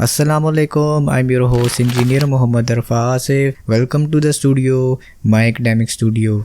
Assalamu alaikum, I'm your host Engineer Muhammad Arfa Asif. Welcome to the studio, my academic studio.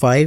5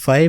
5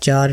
4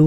to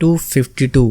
252،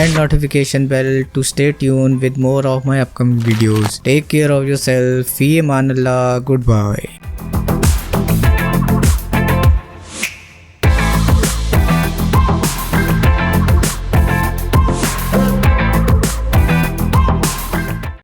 and notification bell to stay tuned with more of my upcoming videos. Take care of yourself. Fi aman Allah. Goodbye.